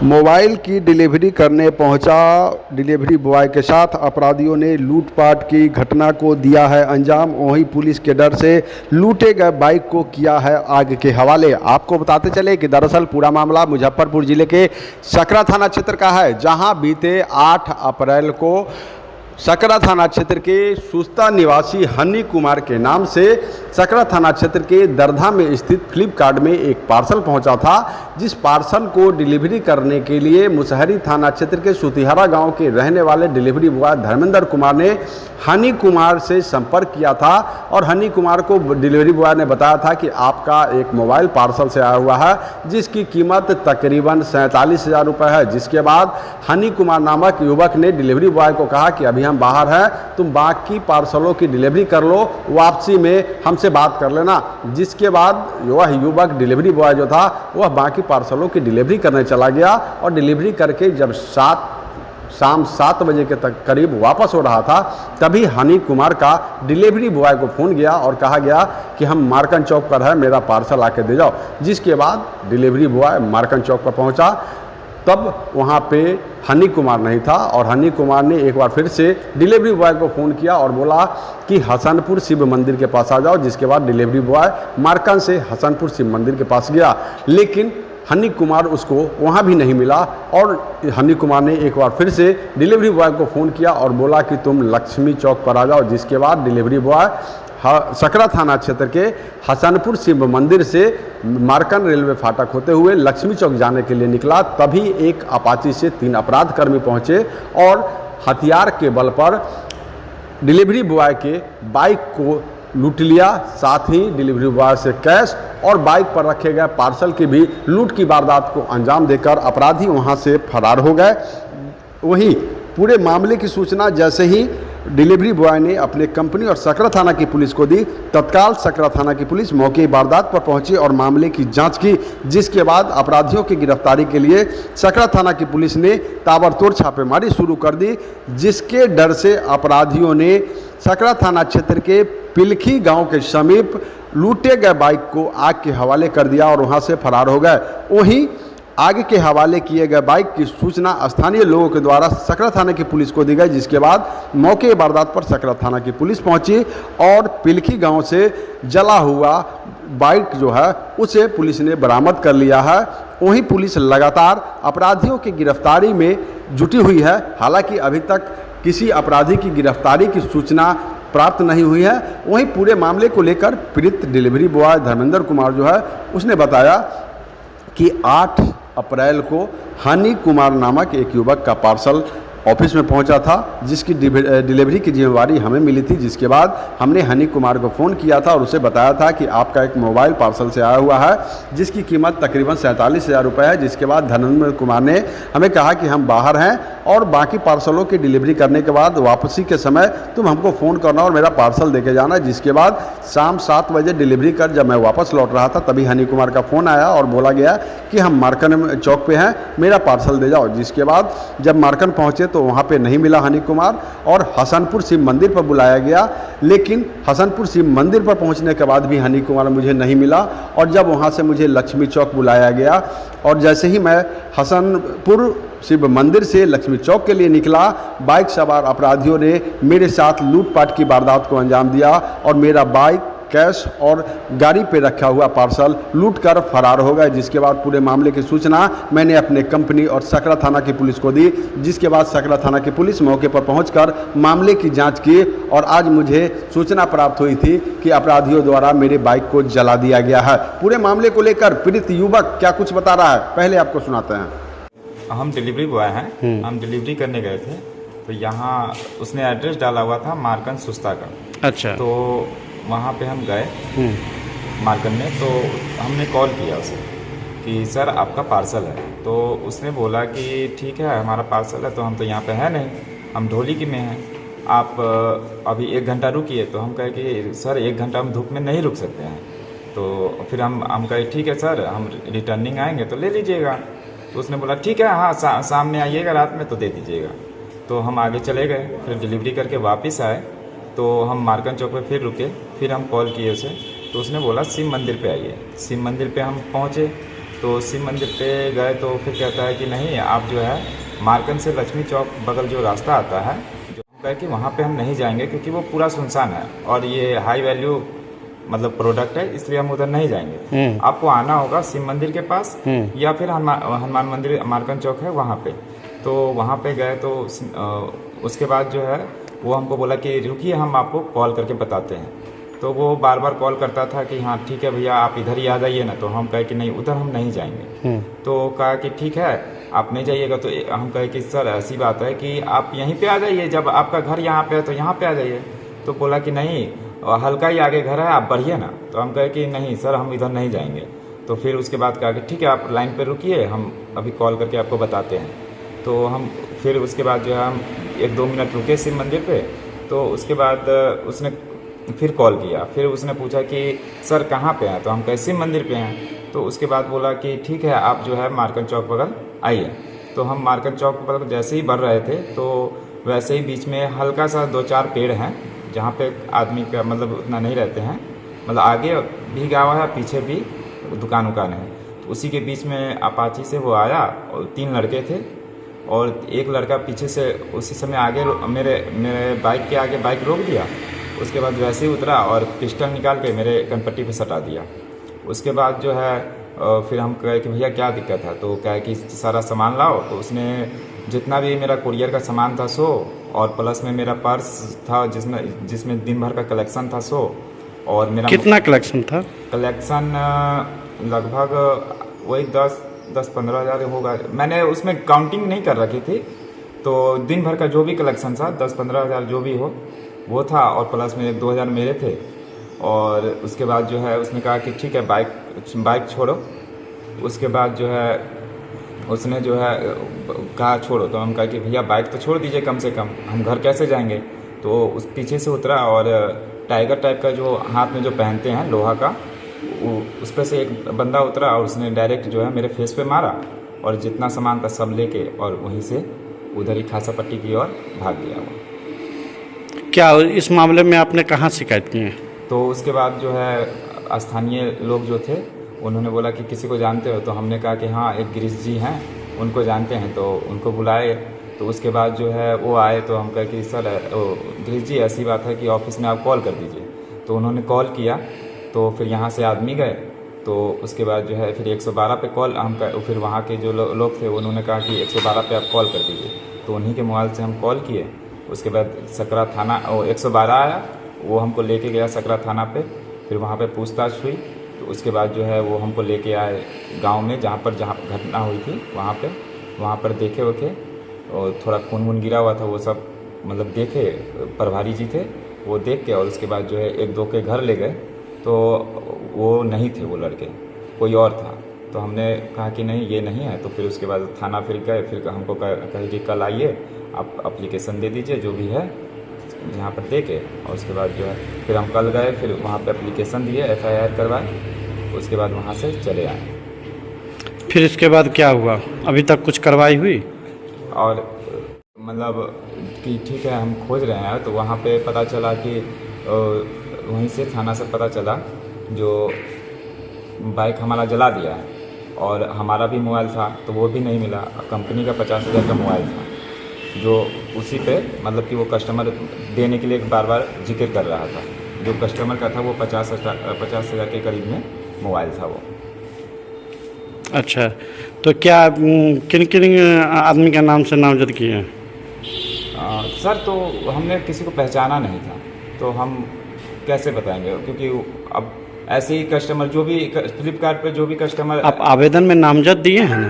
Mobile की delivery करने पहुंचा डिलीवरी बॉय के साथ अपराधियों ने लूटपाट की घटना को दिया है अंजाम। वहीं पुलिस के डर से लूटे गए बाइक को किया है आग के हवाले। आपको बताते चले कि दरअसल पूरा मामला मुजफ्फरपुर जिले के सकरा थाना क्षेत्र का है, जहां बीते 8 अप्रैल को सकरा थाना क्षेत्र के सुस्ता निवासी हनी कुमार के नाम से सकरा थाना क्षेत्र के दरधा में स्थित फ्लिपकार्ट में एक पार्सल पहुंचा था, जिस पार्सल को डिलीवरी करने के लिए मुसहरी थाना क्षेत्र के सुतिहारा गांव के रहने वाले डिलीवरी बॉय धर्मेंद्र कुमार ने हनी कुमार से संपर्क किया था। और हनी कुमार को डिलीवरी बॉय ने बताया था कि आपका एक मोबाइल पार्सल से आया हुआ है, जिसकी कीमत तकरीबन 47,000 रुपये है। जिसके बाद हनी कुमार नामक युवक ने डिलीवरी बॉय को कहा कि अभी हम बाहर हैं, तुम बाकी पार्सलों की डिलीवरी कर लो, वापसी में हमसे बात कर लेना। जिसके बाद वह युवक डिलीवरी बॉय जो था वह बाकी पार्सलों की डिलीवरी करने चला गया और डिलीवरी करके जब शाम 7 बजे के तक करीब वापस हो रहा था, तभी हनी कुमार का डिलीवरी बॉय को फ़ोन गया और कहा गया कि हम मार्कन चौक पर है, मेरा पार्सल आके दे जाओ। जिसके बाद डिलीवरी बॉय मार्कन चौक पर पहुंचा, तब वहाँ पे हनी कुमार नहीं था और हनी कुमार ने एक बार फिर से डिलीवरी बॉय को फ़ोन किया और बोला कि हसनपुर शिव मंदिर के पास आ जाओ। जिसके बाद डिलीवरी बॉय मार्कन से हसनपुर शिव मंदिर के पास गया, लेकिन हनी कुमार उसको वहाँ भी नहीं मिला। और हनी कुमार ने एक बार फिर से डिलीवरी बॉय को फ़ोन किया और बोला कि तुम लक्ष्मी चौक पर आ जाओ। जिसके बाद डिलीवरी बॉय सकरा थाना क्षेत्र के हसनपुर शिव मंदिर से मार्कन रेलवे फाटक होते हुए लक्ष्मी चौक जाने के लिए निकला। तभी एक अपाची से 3 अपराधकर्मी पहुंचे और हथियार के बल पर डिलीवरी बॉय के बाइक को लूट लिया। साथ ही डिलीवरी बॉय से कैश और बाइक पर रखे गए पार्सल की भी लूट की वारदात को अंजाम देकर अपराधी वहां से फरार हो गए। वहीं पूरे मामले की सूचना जैसे ही डिलीवरी बॉय ने अपने कंपनी और सकरा थाना की पुलिस को दी, तत्काल सकरा थाना की पुलिस मौके वारदात पर पहुंची और मामले की जांच की। जिसके बाद अपराधियों की गिरफ्तारी के लिए सकरा थाना की पुलिस ने ताबड़तोड़ छापेमारी शुरू कर दी, जिसके डर से अपराधियों ने सकरा थाना क्षेत्र के पिलखी गांव के समीप लूटे गए बाइक को आग के हवाले कर दिया और वहां से फरार हो गए। वहीं आग के हवाले किए गए बाइक की सूचना स्थानीय लोगों के द्वारा सकरा थाना की पुलिस को दी गई। जिसके बाद मौके वारदात पर सकरा थाना की पुलिस पहुंची और पिलखी गांव से जला हुआ बाइक जो है उसे पुलिस ने बरामद कर लिया है। वहीं पुलिस लगातार अपराधियों की गिरफ्तारी में जुटी हुई है। हालांकि अभी तक किसी अपराधी की गिरफ्तारी की सूचना प्राप्त नहीं हुई है। वहीं पूरे मामले को लेकर पीड़ित डिलीवरी बॉय धर्मेंद्र कुमार जो है उसने बताया कि 8 अप्रैल को हनी कुमार नामक एक युवक का पार्सल ऑफिस में पहुंचा था, जिसकी डिलीवरी की जिम्मेवारी हमें मिली थी। जिसके बाद हमने हनी कुमार को फ़ोन किया था और उसे बताया था कि आपका एक मोबाइल पार्सल से आया हुआ है, जिसकी कीमत तकरीबन 47,000 रुपये है। जिसके बाद धर्मेंद्र कुमार ने हमें कहा कि हम बाहर हैं और बाकी पार्सलों की डिलीवरी करने के बाद वापसी के समय तुम हमको फ़ोन करना और मेरा पार्सल देके जाना। जिसके बाद शाम 7 बजे डिलीवरी कर जब मैं वापस लौट रहा था, तभी हनी कुमार का फ़ोन आया और बोला गया कि हम मार्कन चौक पे हैं, मेरा पार्सल दे जाओ। जिसके बाद जब मार्कन पहुँचे तो वहाँ पे नहीं मिला हनी कुमार और हसनपुर शिव मंदिर पर बुलाया गया, लेकिन हसनपुर शिव मंदिर पर पहुँचने के बाद भी हनी कुमार मुझे नहीं मिला। और जब वहाँ से मुझे लक्ष्मी चौक बुलाया गया और जैसे ही मैं हसनपुर शिव मंदिर से लक्ष्मी चौक के लिए निकला, बाइक सवार अपराधियों ने मेरे साथ लूटपाट की वारदात को अंजाम दिया और मेरा बाइक, कैश और गाड़ी पे रखा हुआ पार्सल लूटकर फरार हो गए। जिसके बाद पूरे मामले की सूचना मैंने अपने कंपनी और सकरा थाना की पुलिस को दी। जिसके बाद सकरा थाना की पुलिस मौके पर पहुंचकर मामले की जांच की और आज मुझे सूचना प्राप्त हुई थी कि अपराधियों द्वारा मेरे बाइक को जला दिया गया है। पूरे मामले को लेकर पीड़ित युवक क्या कुछ बता रहा है, पहले आपको सुनाते हैं। हम डिलीवरी बॉय हैं, हम डिलीवरी करने गए थे तो यहाँ उसने एड्रेस डाला हुआ था मार्कन सुस्ता का। अच्छा। तो वहाँ पे हम गए मार्कन में, तो हमने कॉल किया उसे कि सर आपका पार्सल है। तो उसने बोला कि ठीक है हमारा पार्सल है, तो हम तो यहाँ पे है नहीं, हम ढोलिकी में हैं, आप अभी 1 घंटा रुकिए। तो हम कहे कि सर 1 घंटा हम धूप में नहीं रुक सकते हैं। तो फिर हम कहे ठीक है सर, हम रिटर्निंग आएंगे तो ले लीजिएगा। तो उसने बोला ठीक है, हाँ शाम में आइएगा, रात में तो दे दीजिएगा। तो हम आगे चले गए, फिर डिलीवरी करके वापस आए तो हम मार्कन चौक पे फिर रुके, फिर हम कॉल किए उसे, तो उसने बोला शिव मंदिर पे आइए। शिव मंदिर पे हम पहुँचे तो शिव मंदिर पे गए तो फिर कहता है कि नहीं, आप जो है मार्कंड से लक्ष्मी चौक बगल जो रास्ता आता है, जो हम कहे कि वहाँ पे हम नहीं जाएंगे क्योंकि वो पूरा सुनसान है और ये हाई वैल्यू मतलब प्रोडक्ट है, इसलिए हम उधर नहीं जाएंगे। आपको आना होगा शिव मंदिर के पास या फिर हनुमान मंदिर मार्कंड चौक है वहाँ पे। तो वहाँ पे गए तो उसके बाद जो है वो हमको बोला कि रुकिए, हम आपको कॉल करके बताते हैं। तो वो बार बार कॉल करता था कि हाँ ठीक है भैया, आप इधर ही आ जाइए ना। तो हम कहे कि नहीं, उधर हम नहीं जाएंगे। तो कहा कि ठीक है, आप नहीं जाइएगा। तो हम कहे कि सर ऐसी बात है कि आप यहीं पे आ जाइए, जब आपका घर यहाँ पे है तो यहाँ पे आ जाइए। तो बोला कि नहीं, हल्का ही आगे घर है, आप बढ़िए ना। तो हम कहे कि नहीं सर, हम इधर नहीं जाएंगे। तो फिर उसके बाद कहा कि ठीक है, आप लाइन पर रुकिए, हम अभी कॉल करके आपको बताते हैं। तो हम फिर उसके बाद जो है हम 1-2 मिनट रुके शिव मंदिर पे। तो उसके बाद उसने फिर कॉल किया, फिर उसने पूछा कि सर कहाँ पे हैं। तो हम कहे शिव मंदिर पे हैं। तो उसके बाद बोला कि ठीक है, आप जो है मार्कंड चौक बगल आइए। तो हम मार्कंड चौक बगल जैसे ही बढ़ रहे थे तो वैसे ही बीच में हल्का सा 2-4 पेड़ हैं जहाँ पे आदमी का मतलब उतना नहीं रहते हैं, मतलब आगे भी गाँव है, पीछे भी दुकान उकान है। तो उसी के बीच में अपाची से वो आया और 3 लड़के थे और एक लड़का पीछे से उसी समय आगे मेरे बाइक के आगे बाइक रोक दिया। उसके बाद वैसे ही उतरा और पिस्टल निकाल के मेरे कनपट्टी पे सटा दिया। उसके बाद जो है फिर हम कहे कि भैया क्या दिक्कत है। तो कहे कि सारा सामान लाओ। तो उसने जितना भी मेरा कुरियर का सामान था सो, और प्लस में मेरा पर्स था जिसमें दिन भर का कलेक्शन था सो, और मेरा कितना कलेक्शन था? कलेक्शन लगभग वही 10-15 हज़ार होगा। मैंने उसमें काउंटिंग नहीं कर रखी थी, तो दिन भर का जो भी कलेक्शन था 10-15 हज़ार जो भी हो वो था, और प्लस में 1-2 हज़ार मेरे थे। और उसके बाद जो है उसने कहा कि ठीक है, बाइक छोड़ो। उसके बाद जो है उसने जो है कहा छोड़ो। तो हम कहा कि भैया बाइक तो छोड़ दीजिए, कम से कम हम घर कैसे जाएंगे। तो उस पीछे से उतरा और टाइगर टाइप का जो हाथ में जो पहनते हैं लोहा का, उस पर से एक बंदा उतरा और उसने डायरेक्ट जो है मेरे फेस पे मारा, और जितना सामान था सब लेके और वहीं से उधर ही खासा पट्टी की ओर भाग गया वो। क्या इस मामले में आपने कहाँ शिकायत की है? तो उसके बाद जो है स्थानीय लोग जो थे उन्होंने बोला कि किसी को जानते हो। तो हमने कहा कि हाँ, एक गिरीश जी हैं, उनको जानते हैं। तो उनको बुलाए। तो उसके बाद जो है वो आए। तो हम कहे कि सर गिरीश जी ऐसी बात है कि ऑफिस में आप कॉल कर दीजिए। तो उन्होंने कॉल किया। तो फिर यहाँ से आदमी गए। तो उसके बाद जो है फिर 112 पे कॉल फिर वहाँ के जो लोग थे उन्होंने कहा कि 112 पे आप कॉल कर दीजिए। तो उन्हीं के मोबाइल से हम कॉल किए। उसके बाद सकरा थाना 112 आया, वो हमको लेके गया सकरा थाना पे। फिर वहाँ पे पूछताछ हुई। तो उसके बाद जो है वो हमको लेके आए गांव में, जहाँ घटना हुई थी वहाँ पर देखे वखे, और थोड़ा खून वून गिरा हुआ था वो सब मतलब देखे, प्रभारी जी थे वो देख के। और उसके बाद जो है 1-2 के घर ले गए। तो वो नहीं थे वो लड़के, कोई और था। तो हमने कहा कि नहीं ये नहीं है। तो फिर उसके बाद थाना फिर गए। फिर हमको कहे कि कल आइए, आप एप्लीकेशन दे दीजिए जो भी है जहाँ पर दे के। और उसके बाद जो है फिर हम कल गए, फिर वहाँ पे एप्लीकेशन दिए, FIR करवाए। उसके बाद वहाँ से चले आए। फिर इसके बाद क्या हुआ? अभी तक कुछ कार्रवाई हुई? और मतलब कि ठीक है हम खोज रहे हैं। तो वहाँ पे पता चला कि वहीं से थाना से पता चला जो बाइक हमारा जला दिया है, और हमारा भी मोबाइल था तो वो भी नहीं मिला। कंपनी का 50,000 का मोबाइल था, जो उसी पे मतलब कि वो कस्टमर देने के लिए बार बार जिक्र कर रहा था। जो कस्टमर का था वो 50,000 के करीब में मोबाइल था वो। अच्छा, तो क्या किन किन आदमी का नाम से नामजद किए हैं? सर तो हमने किसी को पहचाना नहीं था, तो हम कैसे बताएंगे, क्योंकि अब ऐसे ही कस्टमर जो भी फ्लिपकार्ट पे जो भी कस्टमर। आप आवेदन में नामजद दिए हैं ना?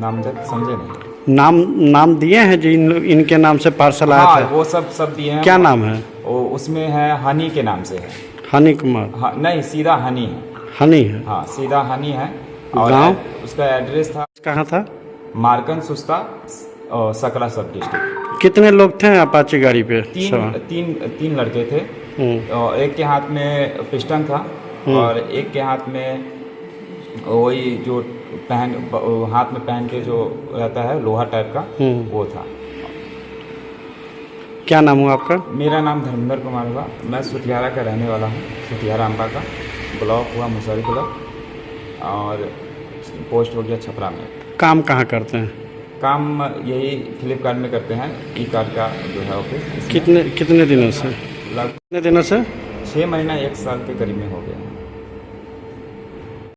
नामजद समझे नहीं? नाम दिए हैं जो इनके नाम से पार्सल आया हाँ, था? वो सब दिए हैं। क्या नाम है? वो उसमें है हनी के नाम से है। हनी कुमार? हाँ नहीं, सीधा हनी है। हनी है? हाँ सीधा हनी है। और गाँव? उसका एड्रेस था कहाँ था? मार्कंड सुस्ता, सकरा सब डिस्ट्रिक्ट। कितने लोग थे अपाची गाड़ी पे? तीन लड़के थे। और एक के हाथ में पिस्टन था, और एक के हाथ में वही जो हाथ में पहन के जो रहता है लोहा टाइप का, वो था। क्या नाम हुआ आपका? मेरा नाम धर्मेंद्र कुमार हुआ। मैं सुतियारा का रहने वाला हूँ, सुतियारा अम्बा का। ब्लॉक हुआ मुसहरी ब्लॉक। और पोस्ट हो गया छपरा में। काम कहाँ करते हैं? काम यही फ्लिपकार्ट में करते हैं, ई कार्ड का जो है ऑफिस। कितने दिनों से? लगभग कितने दिनों से? 6 महीना 1 साल के करीब में हो गया है।